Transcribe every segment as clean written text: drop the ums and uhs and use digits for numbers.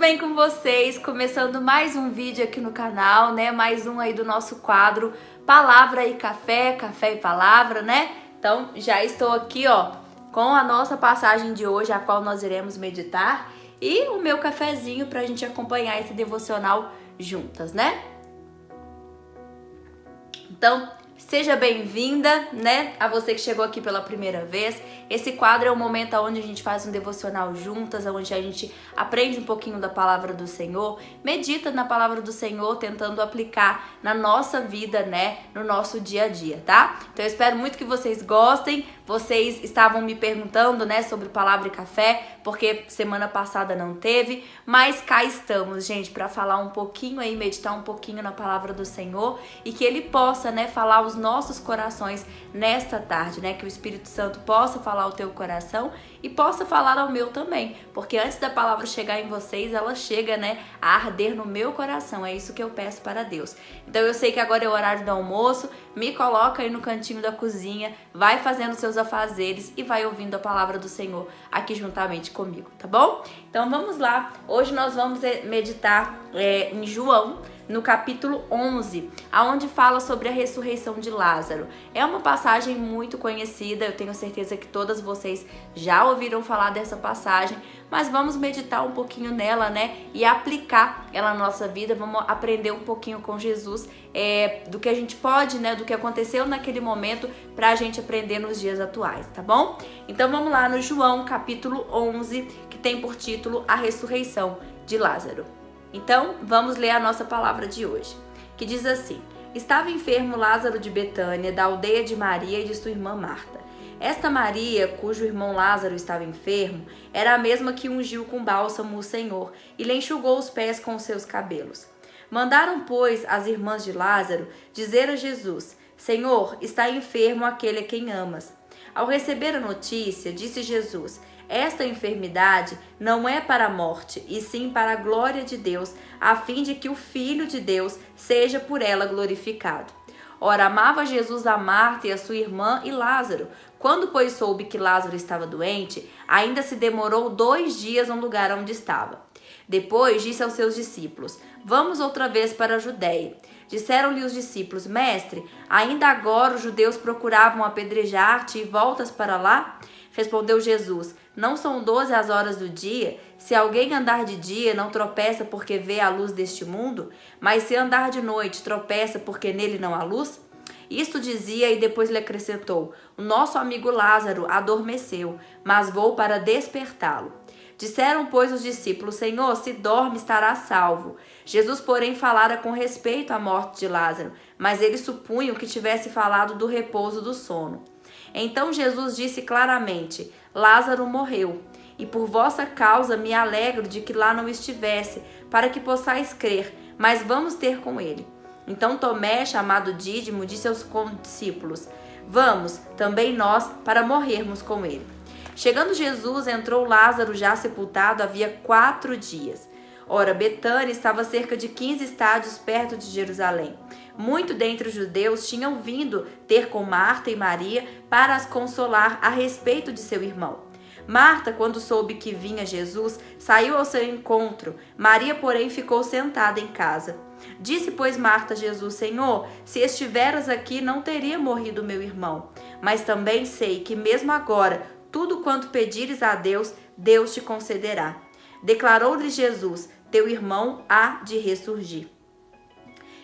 bem com vocês? Começando mais um vídeo aqui no canal, né? Mais um aí do nosso quadro Palavra e Café, Café e Palavra, né? Então, já estou aqui, ó, com a nossa passagem de hoje, a qual nós iremos meditar, e o meu cafezinho pra gente acompanhar esse devocional juntas, né? Então, seja bem-vinda, né? A você que chegou aqui pela primeira vez. Esse quadro é o momento onde a gente faz um devocional juntas, onde a gente aprende um pouquinho da palavra do Senhor, medita na palavra do Senhor, tentando aplicar na nossa vida, né? No nosso dia a dia, tá? Então eu espero muito que vocês gostem. Vocês estavam me perguntando, né, sobre palavra e café, porque semana passada não teve, mas cá estamos, gente, para falar um pouquinho aí, meditar um pouquinho na palavra do Senhor e que Ele possa, né, falar aos nossos corações nesta tarde, né, que o Espírito Santo possa falar ao teu coração e possa falar ao meu também, porque antes da palavra chegar em vocês, ela chega, né, a arder no meu coração. É isso que eu peço para Deus. Então eu sei que agora é o horário do almoço, me coloca aí no cantinho da cozinha, vai fazendo seus afazeres e vai ouvindo a palavra do Senhor aqui juntamente comigo, tá bom? Então vamos lá. Hoje nós vamos meditar em João, no capítulo 11, aonde fala sobre a ressurreição de Lázaro. É uma passagem muito conhecida, eu tenho certeza que todas vocês já ouviram falar dessa passagem, mas vamos meditar um pouquinho nela, né, e aplicar ela na nossa vida. Vamos aprender um pouquinho com Jesus do que a gente pode, né, do que aconteceu naquele momento, pra gente aprender nos dias atuais, tá bom? Então vamos lá no João capítulo 11, que tem por título A Ressurreição de Lázaro. Então, vamos ler a nossa palavra de hoje, que diz assim: Estava enfermo Lázaro de Betânia, da aldeia de Maria e de sua irmã Marta. Esta Maria, cujo irmão Lázaro estava enfermo, era a mesma que ungiu com bálsamo o Senhor e lhe enxugou os pés com os seus cabelos. Mandaram, pois, as irmãs de Lázaro dizer a Jesus: Senhor, está enfermo aquele a quem amas. Ao receber a notícia, disse Jesus: Esta enfermidade não é para a morte, e sim para a glória de Deus, a fim de que o Filho de Deus seja por ela glorificado. Ora, amava Jesus a Marta e a sua irmã e Lázaro. Quando, pois, soube que Lázaro estava doente, ainda se demorou 2 dias no lugar onde estava. Depois disse aos seus discípulos: Vamos outra vez para a Judéia. Disseram-lhe os discípulos: Mestre, ainda agora os judeus procuravam apedrejar-te e voltas para lá? Respondeu Jesus: Não são 12 as horas do dia? Se alguém andar de dia, não tropeça porque vê a luz deste mundo? Mas se andar de noite, tropeça porque nele não há luz? Isto dizia e depois lhe acrescentou: O nosso amigo Lázaro adormeceu, mas vou para despertá-lo. Disseram, pois, os discípulos: Senhor, se dorme, estará salvo. Jesus, porém, falara com respeito à morte de Lázaro, mas eles supunham que tivesse falado do repouso do sono. Então Jesus disse claramente: Lázaro morreu, e por vossa causa me alegro de que lá não estivesse, para que possais crer, mas vamos ter com ele. Então Tomé, chamado Dídimo, disse aos discípulos: Vamos, também nós, para morrermos com ele. Chegando Jesus, entrou Lázaro já sepultado havia 4 dias. Ora, Betânia estava a cerca de 15 estádios perto de Jerusalém. Muito dentre os judeus tinham vindo ter com Marta e Maria para as consolar a respeito de seu irmão. Marta, quando soube que vinha Jesus, saiu ao seu encontro. Maria, porém, ficou sentada em casa. Disse, pois, Marta a Jesus: Senhor, se estiveras aqui, não teria morrido meu irmão. Mas também sei que mesmo agora, tudo quanto pedires a Deus, Deus te concederá. Declarou-lhe Jesus: Teu irmão há de ressurgir.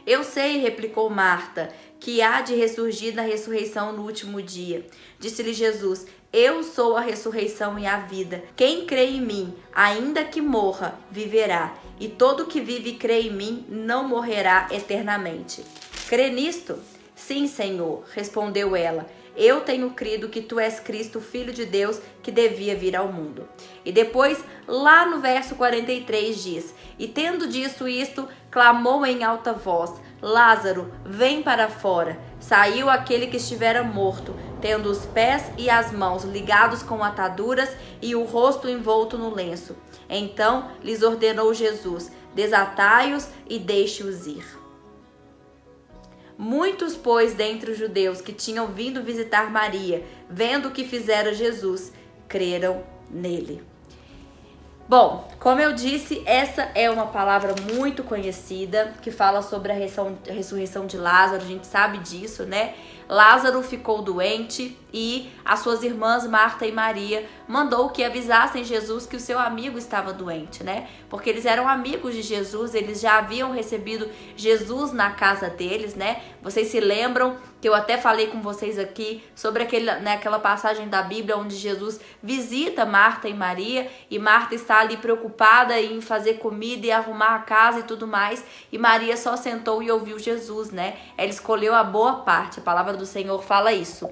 Eu sei, replicou Marta, que há de ressurgir na ressurreição no último dia. Disse-lhe Jesus: Eu sou a ressurreição e a vida. Quem crê em mim, ainda que morra, viverá. E todo que vive e crê em mim não morrerá eternamente. Crê nisto? Sim, Senhor, respondeu ela. Eu tenho crido que tu és Cristo, Filho de Deus, que devia vir ao mundo. E depois, lá no verso 43 diz: E tendo dito isto, clamou em alta voz: Lázaro, vem para fora. Saiu aquele que estivera morto, tendo os pés e as mãos ligados com ataduras e o rosto envolto no lenço. Então lhes ordenou Jesus: Desatai-os e deixe-os ir. Muitos, pois, dentre os judeus que tinham vindo visitar Maria, vendo o que fizera Jesus, creram nele. Bom, Como eu disse, essa é uma palavra muito conhecida que fala sobre a ressurreição de Lázaro. A gente sabe disso, né? Lázaro ficou doente e as suas irmãs Marta e Maria mandou que avisassem Jesus que o seu amigo estava doente, né? Porque eles eram amigos de Jesus, eles já haviam recebido Jesus na casa deles, né? Vocês se lembram que eu até falei com vocês aqui sobre aquela passagem da Bíblia onde Jesus visita Marta e Maria e Marta está ali preocupada em fazer comida e arrumar a casa e tudo mais, e Maria só sentou e ouviu Jesus, né? Ela escolheu a boa parte, a palavra do Senhor fala isso.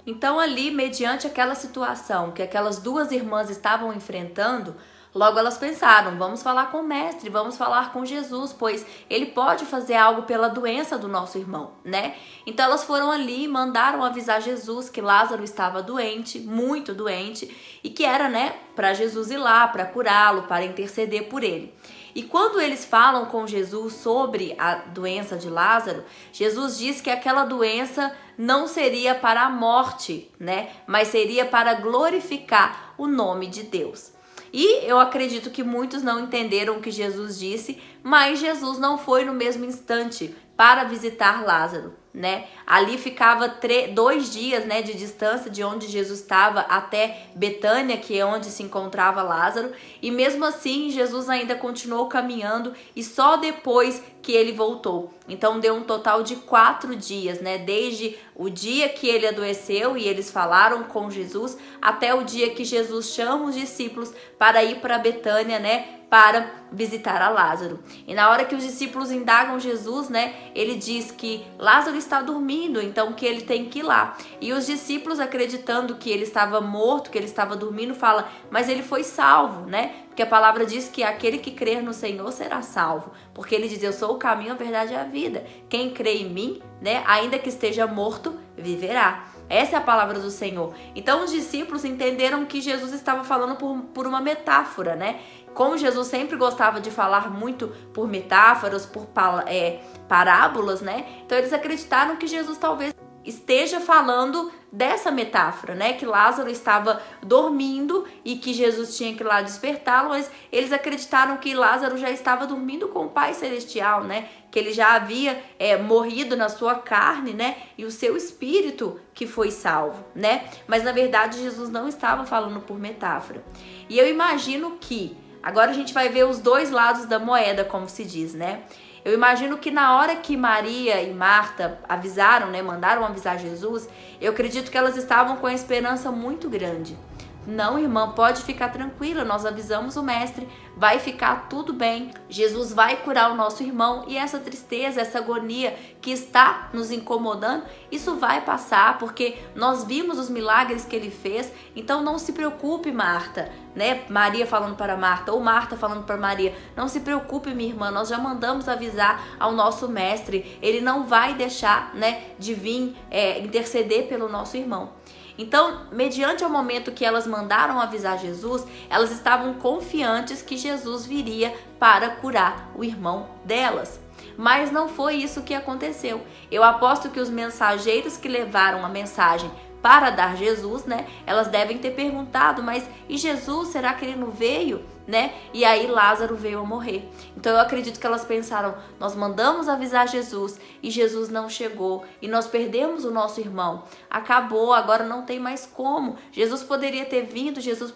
Então ali, mediante aquela situação que aquelas duas irmãs estavam enfrentando, logo elas pensaram, vamos falar com o mestre, vamos falar com Jesus, pois ele pode fazer algo pela doença do nosso irmão, né? Então elas foram ali e mandaram avisar Jesus que Lázaro estava doente, muito doente, e que era, né, para Jesus ir lá, para curá-lo, para interceder por ele. E quando eles falam com Jesus sobre a doença de Lázaro, Jesus diz que aquela doença não seria para a morte, né? Mas seria para glorificar o nome de Deus. E eu acredito que muitos não entenderam o que Jesus disse, mas Jesus não foi no mesmo instante para visitar Lázaro, né? Ali ficava 2 dias, né, de distância de onde Jesus estava até Betânia, que é onde se encontrava Lázaro, e mesmo assim Jesus ainda continuou caminhando e só depois que ele voltou. Então deu um total de 4 dias, né? Desde o dia que ele adoeceu e eles falaram com Jesus até o dia que Jesus chama os discípulos para ir para Betânia, né? Para visitar a Lázaro. E na hora que os discípulos indagam Jesus, né, ele diz que Lázaro está dormindo, então que ele tem que ir lá. E os discípulos, acreditando que ele estava morto, que ele estava dormindo, fala, mas ele foi salvo, né? Porque a palavra diz que aquele que crer no Senhor será salvo. Porque ele diz, eu sou o caminho, a verdade e a vida. Quem crê em mim, né, ainda que esteja morto, viverá. Essa é a palavra do Senhor. Então os discípulos entenderam que Jesus estava falando por uma metáfora, né? Como Jesus sempre gostava de falar muito por metáforas, por parábolas, né? Então eles acreditaram que Jesus talvez esteja falando dessa metáfora, né? Que Lázaro estava dormindo e que Jesus tinha que ir lá despertá-lo, mas eles acreditaram que Lázaro já estava dormindo com o Pai Celestial, né? Que ele já havia morrido na sua carne, né? E o seu espírito que foi salvo, né? Mas na verdade Jesus não estava falando por metáfora. E eu imagino que agora a gente vai ver os 2 lados da moeda, como se diz, né? Eu imagino que na hora que Maria e Marta avisaram, né, mandaram avisar Jesus, eu acredito que elas estavam com a esperança muito grande. Não, irmã, pode ficar tranquila, nós avisamos o mestre, vai ficar tudo bem, Jesus vai curar o nosso irmão e essa tristeza, essa agonia que está nos incomodando, isso vai passar porque nós vimos os milagres que ele fez, então não se preocupe, Marta, né? Maria falando para Marta ou Marta falando para Maria, não se preocupe, minha irmã, nós já mandamos avisar ao nosso mestre, ele não vai deixar, né, de vir interceder pelo nosso irmão. Então, mediante o momento que elas mandaram avisar Jesus, elas estavam confiantes que Jesus viria para curar o irmão delas. Mas não foi isso que aconteceu. Eu aposto que os mensageiros que levaram a mensagem para dar Jesus, né? Elas devem ter perguntado, mas e Jesus, será que ele não veio? Né? E aí Lázaro veio a morrer. Então eu acredito que elas pensaram, nós mandamos avisar Jesus e Jesus não chegou e nós perdemos o nosso irmão. Acabou, agora não tem mais como. Jesus poderia ter vindo, Jesus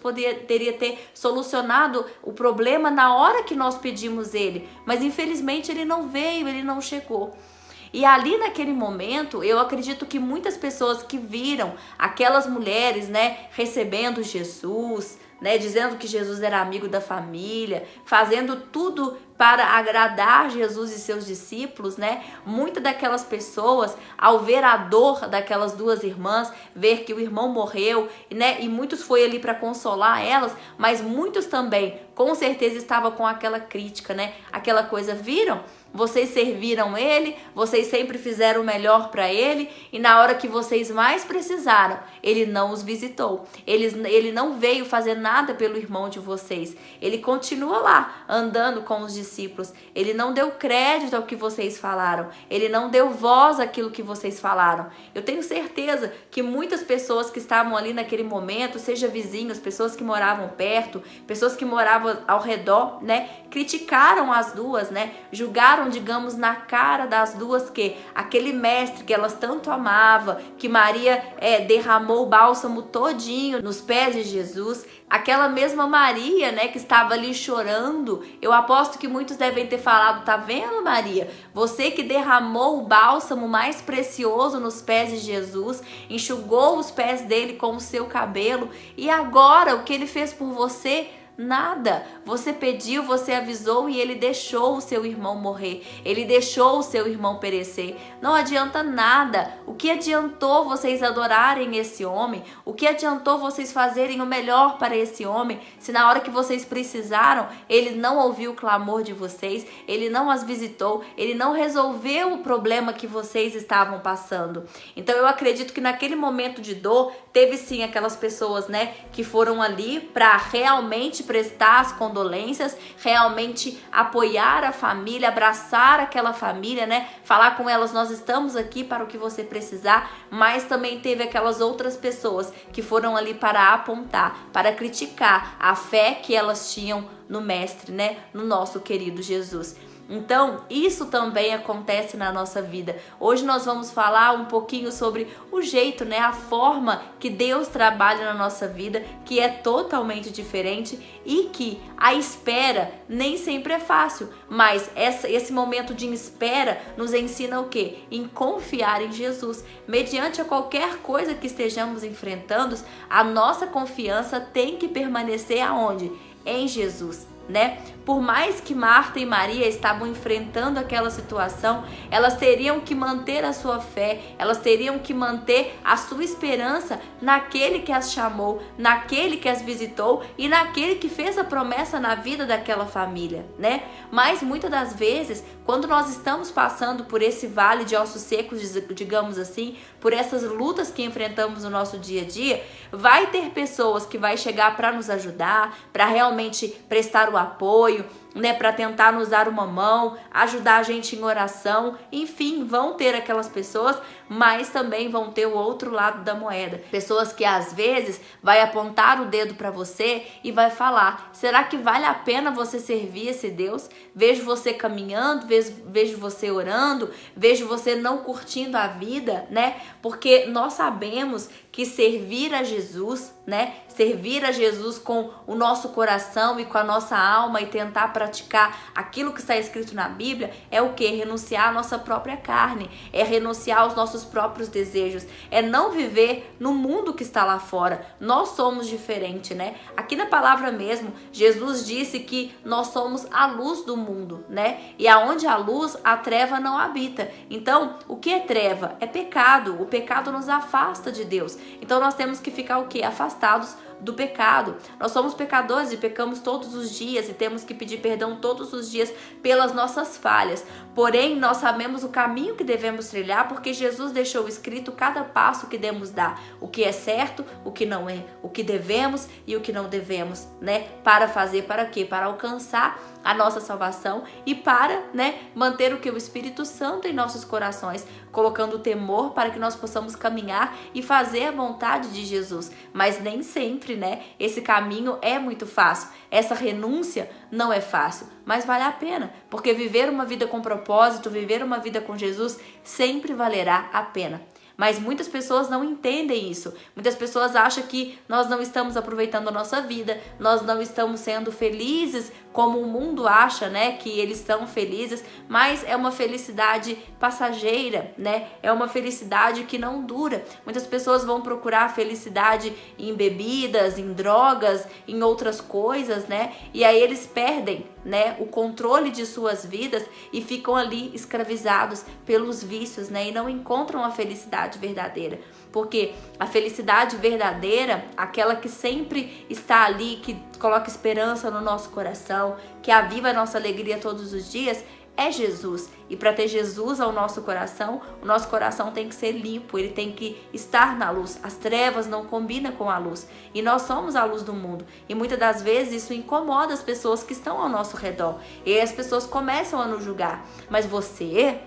teria ter solucionado o problema na hora que nós pedimos ele, mas infelizmente ele não veio, ele não chegou. E ali naquele momento, eu acredito que muitas pessoas que viram aquelas mulheres, né, recebendo Jesus, né, dizendo que Jesus era amigo da família, fazendo tudo para agradar Jesus e seus discípulos, né? Muitas daquelas pessoas, ao ver a dor daquelas 2 irmãs, ver que o irmão morreu, né? E muitos foi ali para consolar elas, mas muitos também, com certeza, estavam com aquela crítica, né? Aquela coisa, viram? vocês serviram ele, vocês sempre fizeram o melhor para ele, e na hora que vocês mais precisaram, ele não os visitou. Ele não veio fazer nada pelo irmão de vocês. Ele continua lá, andando com os discípulos. Ele não deu crédito ao que vocês falaram. Ele não deu voz àquilo que vocês falaram. Eu tenho certeza que muitas pessoas que estavam ali naquele momento, seja vizinhos, pessoas que moravam perto, pessoas que moravam ao redor, né, criticaram as duas, né, julgaram, digamos, na cara das duas que aquele mestre que elas tanto amavam, que Maria derramou o bálsamo todinho nos pés de Jesus, aquela mesma Maria, né, que estava ali chorando, eu aposto que muitos devem ter falado, tá vendo, Maria? Você que derramou o bálsamo mais precioso nos pés de Jesus, enxugou os pés dele com o seu cabelo, e agora o que ele fez por você? Nada. Você pediu, você avisou e ele deixou o seu irmão morrer. Ele deixou o seu irmão perecer. Não adianta nada. O que adiantou vocês adorarem esse homem? O que adiantou vocês fazerem o melhor para esse homem? Se na hora que vocês precisaram, ele não ouviu o clamor de vocês, ele não as visitou, ele não resolveu o problema que vocês estavam passando. Então eu acredito que naquele momento de dor, teve sim aquelas pessoas, né, que foram ali para realmente prestar as condolências, realmente apoiar a família, abraçar aquela família, né? Falar com elas, nós estamos aqui para o que você precisar, mas também teve aquelas outras pessoas que foram ali para apontar, para criticar a fé que elas tinham no Mestre, né? No nosso querido Jesus. Então, isso também acontece na nossa vida. Hoje nós vamos falar um pouquinho sobre o jeito, né, a forma que Deus trabalha na nossa vida, que é totalmente diferente e que a espera nem sempre é fácil, mas esse momento de espera nos ensina o quê? Em confiar em Jesus. Mediante a qualquer coisa que estejamos enfrentando, a nossa confiança tem que permanecer aonde? Em Jesus, né? Por mais que Marta e Maria estavam enfrentando aquela situação, elas teriam que manter a sua fé, elas teriam que manter a sua esperança naquele que as chamou, naquele que as visitou e naquele que fez a promessa na vida daquela família, né? Mas muitas das vezes, quando nós estamos passando por esse vale de ossos secos, digamos assim, por essas lutas que enfrentamos no nosso dia a dia, vai ter pessoas que vai chegar para nos ajudar, para realmente prestar o apoio, né, para tentar nos dar uma mão, ajudar a gente em oração, enfim, vão ter aquelas pessoas, mas também vão ter o outro lado da moeda. Pessoas que às vezes vai apontar o dedo para você e vai falar: será que vale a pena você servir esse Deus? Vejo você caminhando, vejo você orando, vejo você não curtindo a vida, né? Porque nós sabemos que servir a Jesus, né? Servir a Jesus com o nosso coração e com a nossa alma e tentar praticar aquilo que está escrito na Bíblia é o que? Renunciar à nossa própria carne, é renunciar aos nossos próprios desejos, é não viver no mundo que está lá fora. Nós somos diferentes, né? Aqui na palavra mesmo, Jesus disse que nós somos a luz do mundo, né? E aonde há luz, a treva não habita. Então, o que é treva? É pecado. O pecado nos afasta de Deus. Então nós temos que ficar o quê? Afastados do pecado. Nós somos pecadores e pecamos todos os dias e temos que pedir perdão todos os dias pelas nossas falhas. Porém, nós sabemos o caminho que devemos trilhar porque Jesus deixou escrito cada passo que devemos dar. O que é certo, o que não é, o que devemos e o que não devemos, né? Para fazer, para quê? Para alcançar a nossa salvação e para, né, manter o que? O Espírito Santo em nossos corações, colocando temor para que nós possamos caminhar e fazer a vontade de Jesus. Mas nem sempre, né, esse caminho é muito fácil. Essa renúncia não é fácil, mas vale a pena, porque viver uma vida com propósito, viver uma vida com Jesus sempre valerá a pena. Mas muitas pessoas não entendem isso. Muitas pessoas acham que nós não estamos aproveitando a nossa vida, nós não estamos sendo felizes como o mundo acha, né, que eles são felizes, mas é uma felicidade passageira, né? É uma felicidade que não dura. Muitas pessoas vão procurar felicidade em bebidas, em drogas, em outras coisas, né? E aí eles perdem, né, o controle de suas vidas e ficam ali escravizados pelos vícios, né? E não encontram a felicidade verdadeira. Porque a felicidade verdadeira, aquela que sempre está ali, que coloca esperança no nosso coração, que aviva a nossa alegria todos os dias, é Jesus. E para ter Jesus ao nosso coração, o nosso coração tem que ser limpo, ele tem que estar na luz. As trevas não combinam com a luz. E nós somos a luz do mundo. E muitas das vezes isso incomoda as pessoas que estão ao nosso redor. E aí as pessoas começam a nos julgar. Mas você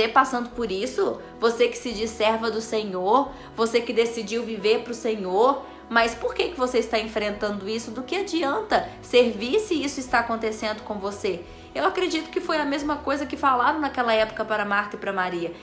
passando por isso, você que se diz serva do Senhor, você que decidiu viver para o Senhor, mas por que você está enfrentando isso? Do que adianta servir se isso está acontecendo com você? Eu acredito que foi a mesma coisa que falaram naquela época para Marta e para Maria.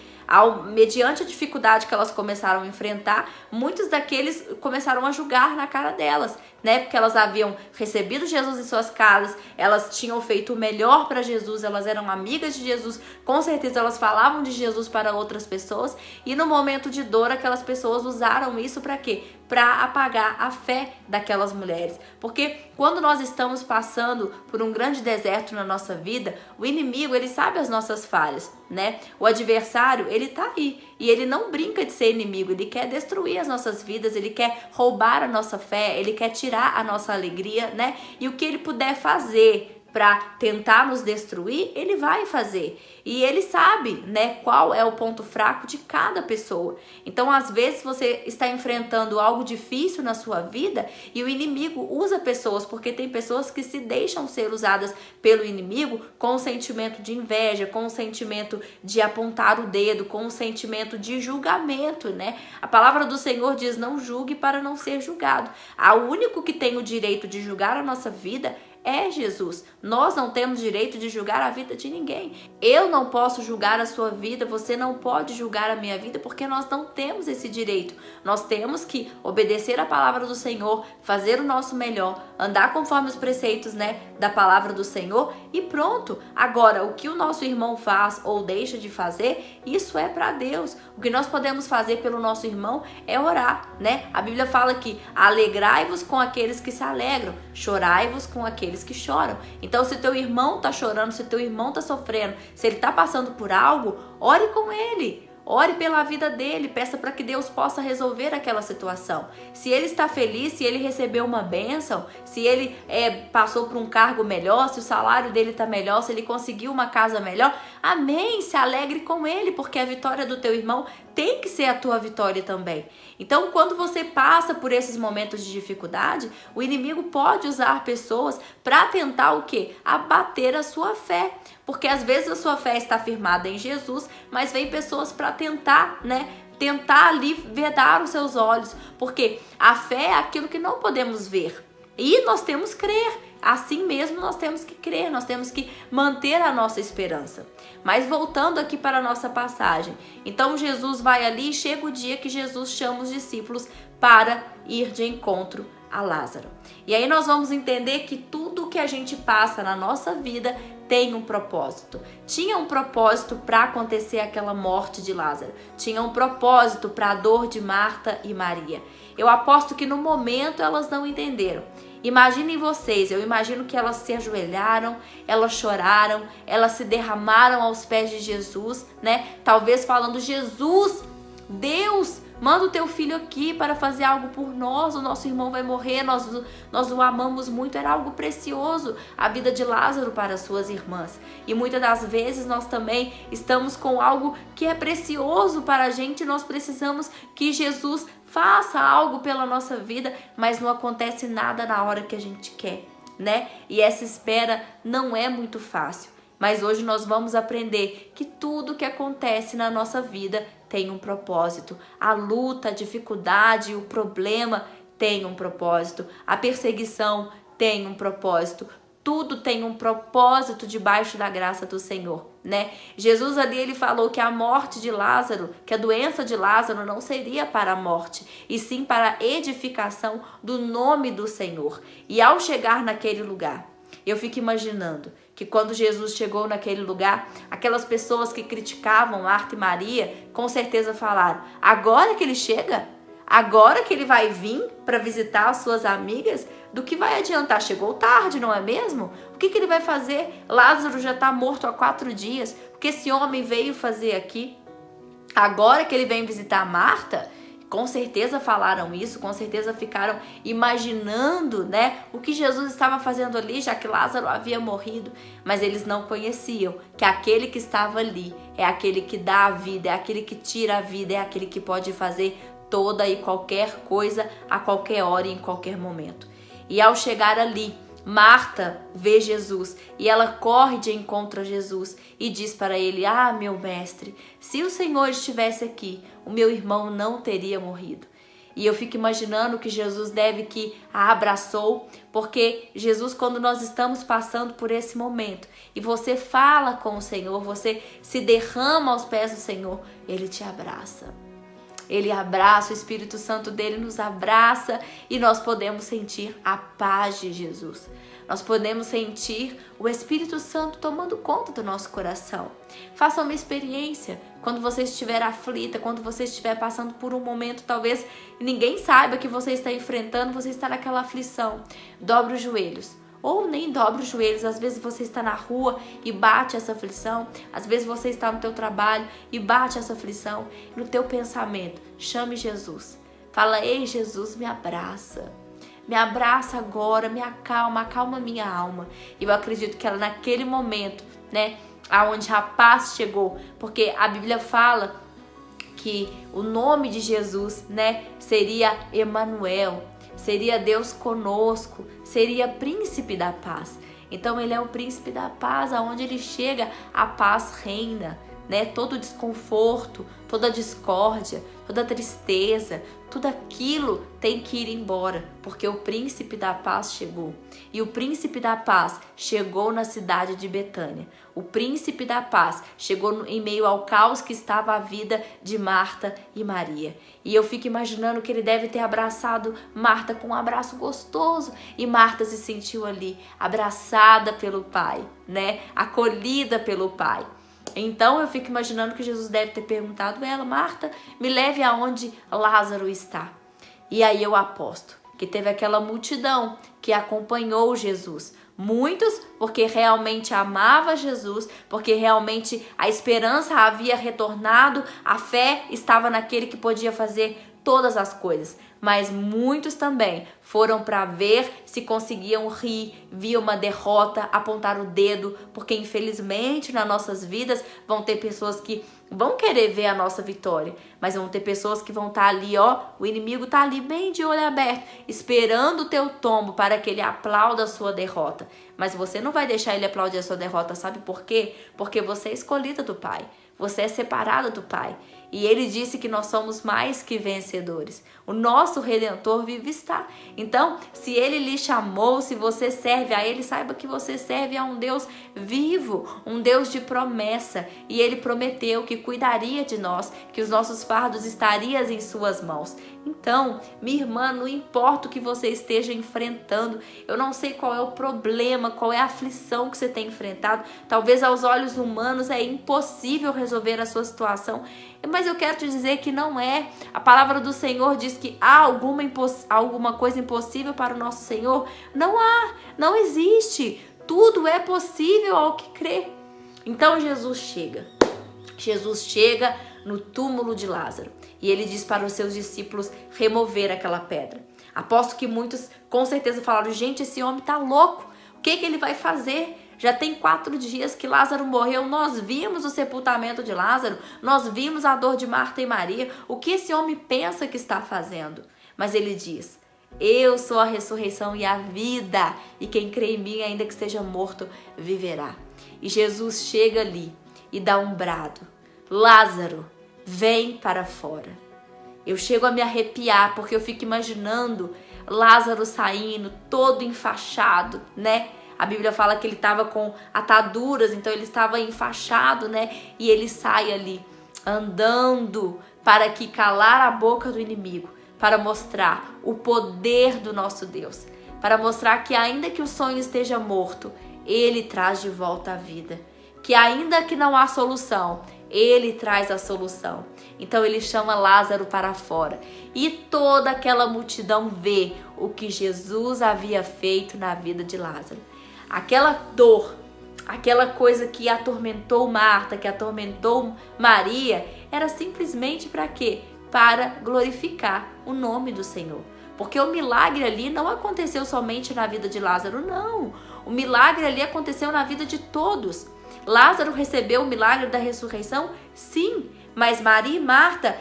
Mediante a dificuldade que elas começaram a enfrentar, muitos daqueles começaram a julgar na cara delas, né? Porque elas haviam recebido Jesus em suas casas, elas tinham feito o melhor para Jesus, elas eram amigas de Jesus, com certeza elas falavam de Jesus para outras pessoas, e no momento de dor aquelas pessoas usaram isso para quê? Para apagar a fé daquelas mulheres. Porque quando nós estamos passando por um grande deserto na nossa vida, o inimigo, ele sabe as nossas falhas, né? O adversário, ele tá aí e ele não brinca de ser inimigo, ele quer destruir as nossas vidas, ele quer roubar a nossa fé, ele quer tirar a nossa alegria, né? E o que ele puder fazer para tentar nos destruir, ele vai fazer. E ele sabe, né, qual é o ponto fraco de cada pessoa. Então, às vezes, você está enfrentando algo difícil na sua vida e o inimigo usa pessoas, porque tem pessoas que se deixam ser usadas pelo inimigo com o sentimento de inveja, com o sentimento de apontar o dedo, com o sentimento de julgamento, né? A palavra do Senhor diz: não julgue para não ser julgado. O único que tem o direito de julgar a nossa vida é Jesus. Nós não temos direito de julgar a vida de ninguém. Eu não posso julgar a sua vida, você não pode julgar a minha vida, porque nós não temos esse direito. Nós temos que obedecer a palavra do Senhor, fazer o nosso melhor, andar conforme os preceitos, né, da palavra do Senhor e pronto. Agora, o que o nosso irmão faz ou deixa de fazer, isso é para Deus. O que nós podemos fazer pelo nosso irmão é orar, né? A Bíblia fala que alegrai-vos com aqueles que se alegram, chorai-vos com aqueles que choram. Então, se teu irmão tá chorando, se teu irmão tá sofrendo, se ele tá passando por algo, ore com ele. Ore pela vida dele, peça para que Deus possa resolver aquela situação. Se ele está feliz, se ele recebeu uma bênção, se ele passou por um cargo melhor, se o salário dele está melhor, se ele conseguiu uma casa melhor, amém, se alegre com ele, porque a vitória do teu irmão tem que ser a tua vitória também. Então, quando você passa por esses momentos de dificuldade, o inimigo pode usar pessoas para tentar o quê? Abater a sua fé. Porque às vezes a sua fé está firmada em Jesus, mas vem pessoas para tentar, né? Tentar ali vedar os seus olhos. Porque a fé é aquilo que não podemos ver. E nós temos que crer. Assim mesmo nós temos que crer, nós temos que manter a nossa esperança. Mas voltando aqui para a nossa passagem. Então Jesus vai ali e chega o dia que Jesus chama os discípulos para ir de encontro a Lázaro. E aí nós vamos entender que tudo que a gente passa na nossa vida tem um propósito. Tinha um propósito para acontecer aquela morte de Lázaro. Tinha um propósito para a dor de Marta e Maria. Eu aposto que no momento elas não entenderam. Imaginem vocês, eu imagino que elas se ajoelharam, elas choraram, elas se derramaram aos pés de Jesus, né? Talvez falando: Jesus, Deus, manda o teu filho aqui para fazer algo por nós, o nosso irmão vai morrer, nós o amamos muito. Era algo precioso a vida de Lázaro para as suas irmãs. E muitas das vezes nós também estamos com algo que é precioso para a gente, nós precisamos que Jesus faça algo pela nossa vida, mas não acontece nada na hora que a gente quer, né? E essa espera não é muito fácil. Mas hoje nós vamos aprender que tudo que acontece na nossa vida tem um propósito. A luta, a dificuldade, o problema tem um propósito. A perseguição tem um propósito. Tudo tem um propósito debaixo da graça do Senhor, né? Jesus ali, ele falou que a morte de Lázaro, que a doença de Lázaro não seria para a morte, e sim para a edificação do nome do Senhor. E ao chegar naquele lugar, eu fico imaginando que quando Jesus chegou naquele lugar, aquelas pessoas que criticavam Marta e Maria, com certeza falaram: agora que ele chega? Agora que ele vai vir para visitar as suas amigas? Do que vai adiantar? Chegou tarde, não é mesmo? O que ele vai fazer? Lázaro já está morto há 4 dias. O que esse homem veio fazer aqui? Agora que ele vem visitar Marta? com certeza falaram isso, com certeza ficaram imaginando, né, o que Jesus estava fazendo ali, já que Lázaro havia morrido. Mas eles não conheciam que aquele que estava ali é aquele que dá a vida, é aquele que tira a vida, é aquele que pode fazer toda e qualquer coisa a qualquer hora e em qualquer momento. E ao chegar ali, Marta vê Jesus e ela corre de encontro a Jesus e diz para ele: ah, meu mestre, se o Senhor estivesse aqui, o meu irmão não teria morrido. E eu fico imaginando que Jesus deve que a abraçou, porque Jesus, quando nós estamos passando por esse momento e você fala com o Senhor, você se derrama aos pés do Senhor, Ele te abraça. Ele abraça, o Espírito Santo dele nos abraça e nós podemos sentir a paz de Jesus. Nós podemos sentir o Espírito Santo tomando conta do nosso coração. Faça uma experiência quando você estiver aflita, quando você estiver passando por um momento, talvez ninguém saiba que você está enfrentando, você está naquela aflição. Dobre os joelhos. Ou nem dobre os joelhos, às vezes você está na rua e bate essa aflição, às vezes você está no teu trabalho e bate essa aflição, no teu pensamento, chame Jesus, fala: ei Jesus, me abraça agora, me acalma, acalma minha alma. E eu acredito que ela naquele momento, né, aonde a paz chegou, porque a Bíblia fala que o nome de Jesus, né, seria Emanuel, seria Deus conosco, seria príncipe da paz. Então ele é o príncipe da paz, aonde ele chega, a paz reina, né? Todo desconforto, toda discórdia, toda tristeza, tudo aquilo tem que ir embora, porque o príncipe da paz chegou. E o príncipe da paz chegou na cidade de Betânia. O príncipe da paz chegou em meio ao caos que estava a vida de Marta e Maria. E eu fico imaginando que ele deve ter abraçado Marta com um abraço gostoso. E Marta se sentiu ali, abraçada pelo Pai, né? Acolhida pelo Pai. Então eu fico imaginando que Jesus deve ter perguntado a ela: Marta, me leve aonde Lázaro está. E aí eu aposto que teve aquela multidão que acompanhou Jesus. Muitos porque realmente amava Jesus, porque realmente a esperança havia retornado, a fé estava naquele que podia fazer todas as coisas. Mas muitos também foram para ver se conseguiam rir, ver uma derrota, apontar o dedo, porque infelizmente nas nossas vidas vão ter pessoas que vão querer ver a nossa vitória, mas vão ter pessoas que vão estar ali, ó, o inimigo tá ali bem de olho aberto, esperando o teu tombo para que ele aplaude a sua derrota. Mas você não vai deixar ele aplaudir a sua derrota, sabe por quê? Porque você é escolhida do Pai, você é separada do Pai. E ele disse que nós somos mais que vencedores. O nosso Redentor vive está. Então, se ele lhe chamou, se você serve a ele, saiba que você serve a um Deus vivo, um Deus de promessa. E ele prometeu que cuidaria de nós, que os nossos fardos estariam em suas mãos. Então, minha irmã, não importa o que você esteja enfrentando, eu não sei qual é o problema, qual é a aflição que você tem enfrentado. Talvez aos olhos humanos é impossível resolver a sua situação, mas eu quero te dizer que não é. A palavra do Senhor diz que há alguma coisa impossível para o nosso Senhor. Não há, não existe. Tudo é possível ao que crê. Então Jesus chega no túmulo de Lázaro e ele diz para os seus discípulos remover aquela pedra. Aposto que muitos com certeza falaram: gente, esse homem tá louco, o que ele vai fazer? Já tem 4 dias que Lázaro morreu, nós vimos o sepultamento de Lázaro, nós vimos a dor de Marta e Maria, o que esse homem pensa que está fazendo? Mas ele diz: eu sou a ressurreição e a vida, e quem crê em mim, ainda que esteja morto, viverá. E Jesus chega ali e dá um brado: Lázaro, vem para fora. Eu chego a me arrepiar, porque eu fico imaginando Lázaro saindo, todo enfaixado, né? A Bíblia fala que ele estava com ataduras, então ele estava enfaixado, né? E ele sai ali, andando para que calar a boca do inimigo, para mostrar o poder do nosso Deus, para mostrar que ainda que o sonho esteja morto, ele traz de volta a vida. Que ainda que não há solução, ele traz a solução. Então ele chama Lázaro para fora. E toda aquela multidão vê o que Jesus havia feito na vida de Lázaro. Aquela dor, aquela coisa que atormentou Marta, que atormentou Maria, era simplesmente para quê? para glorificar o nome do Senhor. Porque o milagre ali não aconteceu somente na vida de Lázaro, não. O milagre ali aconteceu na vida de todos. Lázaro recebeu o milagre da ressurreição? Sim, mas Maria e Marta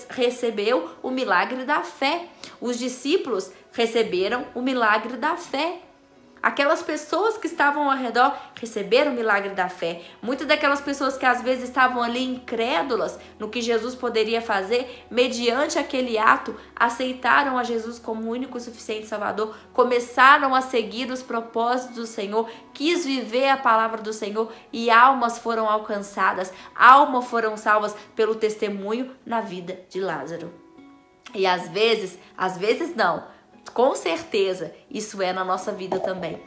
recebeu o milagre da fé. Os discípulos receberam o milagre da fé. Aquelas pessoas que estavam ao redor receberam o milagre da fé. Muitas daquelas pessoas que às vezes estavam ali incrédulas no que Jesus poderia fazer, mediante aquele ato, aceitaram a Jesus como o único e suficiente Salvador, começaram a seguir os propósitos do Senhor, quis viver a palavra do Senhor e almas foram alcançadas, almas foram salvas pelo testemunho na vida de Lázaro. E às vezes não, com certeza, isso é na nossa vida também.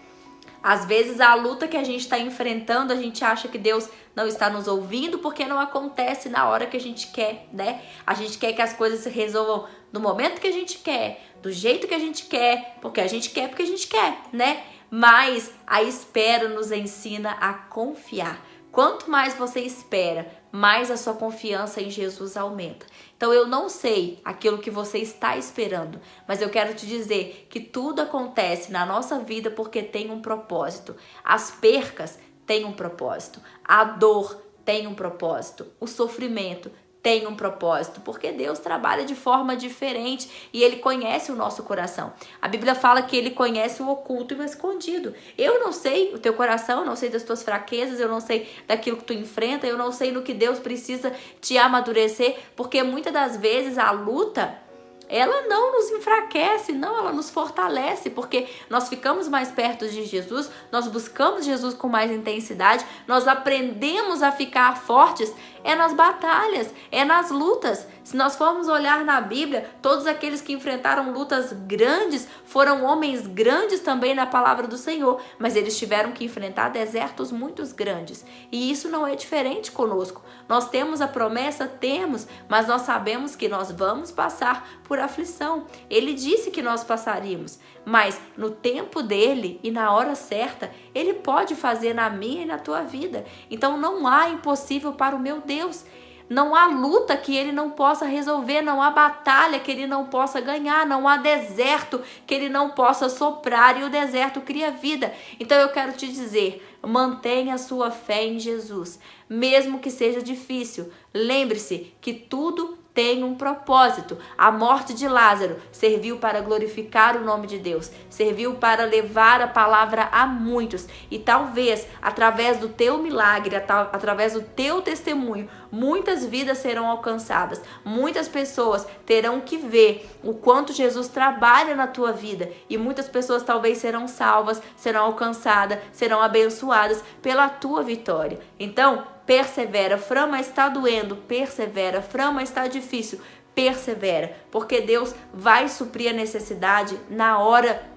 Às vezes a luta que a gente está enfrentando, a gente acha que Deus não está nos ouvindo porque não acontece na hora que a gente quer, né? A gente quer que as coisas se resolvam no momento que a gente quer, do jeito que a gente quer, porque a gente quer, né? Mas a espera nos ensina a confiar. Quanto mais você espera, mais a sua confiança em Jesus aumenta. Então eu não sei aquilo que você está esperando, mas eu quero te dizer que tudo acontece na nossa vida porque tem um propósito. As percas têm um propósito, a dor tem um propósito, o sofrimento tem um propósito, porque Deus trabalha de forma diferente e Ele conhece o nosso coração. A Bíblia fala que Ele conhece o oculto e o escondido. Eu não sei o teu coração, eu não sei das tuas fraquezas, eu não sei daquilo que tu enfrenta, eu não sei no que Deus precisa te amadurecer, porque muitas das vezes a luta, ela não nos enfraquece, não, ela nos fortalece, porque nós ficamos mais perto de Jesus, nós buscamos Jesus com mais intensidade, nós aprendemos a ficar fortes, é nas batalhas, é nas lutas. Se nós formos olhar na Bíblia, todos aqueles que enfrentaram lutas grandes foram homens grandes também na palavra do Senhor, mas eles tiveram que enfrentar desertos muito grandes. E isso não é diferente conosco. Nós temos a promessa, temos, mas nós sabemos que nós vamos passar por aflição. Ele disse que nós passaríamos, mas no tempo dele e na hora certa, ele pode fazer na minha e na tua vida. Então não há impossível para o meu Deus. Não há luta que ele não possa resolver, não há batalha que ele não possa ganhar, não há deserto que ele não possa soprar, e o deserto cria vida. Então eu quero te dizer, mantenha a sua fé em Jesus, mesmo que seja difícil. Lembre-se que tudo tem um propósito. A morte de Lázaro serviu para glorificar o nome de Deus, serviu para levar a palavra a muitos, e talvez através do teu milagre, através do teu testemunho, muitas vidas serão alcançadas, muitas pessoas terão que ver o quanto Jesus trabalha na tua vida, e muitas pessoas talvez serão salvas, serão alcançadas, serão abençoadas pela tua vitória. Então, persevera. Frama, está doendo, persevera. Frama, está difícil, persevera, porque Deus vai suprir a necessidade na hora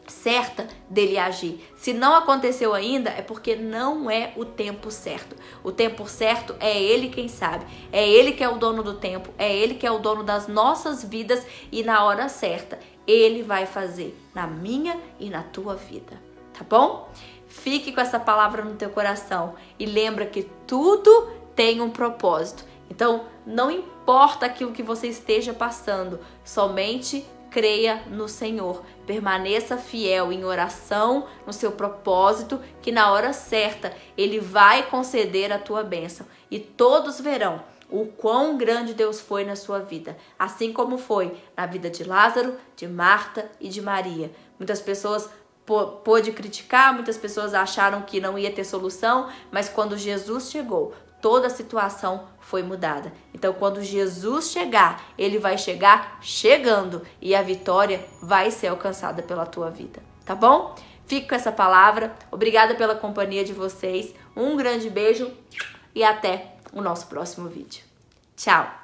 certa dele agir. Se não aconteceu ainda, é porque não é o tempo certo. O tempo certo é Ele quem sabe. É Ele que é o dono do tempo, é Ele que é o dono das nossas vidas, e na hora certa Ele vai fazer na minha e na tua vida, tá bom? Fique com essa palavra no teu coração e lembra que tudo tem um propósito. Então, não importa aquilo que você esteja passando, somente creia no Senhor. Permaneça fiel em oração, no seu propósito, que na hora certa Ele vai conceder a tua bênção. E todos verão o quão grande Deus foi na sua vida, assim como foi na vida de Lázaro, de Marta e de Maria. Muitas pessoas pôde criticar, muitas pessoas acharam que não ia ter solução, mas quando Jesus chegou, toda a situação foi mudada. Então, quando Jesus chegar, Ele vai chegar chegando, e a vitória vai ser alcançada pela tua vida, tá bom? Fico com essa palavra, obrigada pela companhia de vocês, um grande beijo e até o nosso próximo vídeo. Tchau!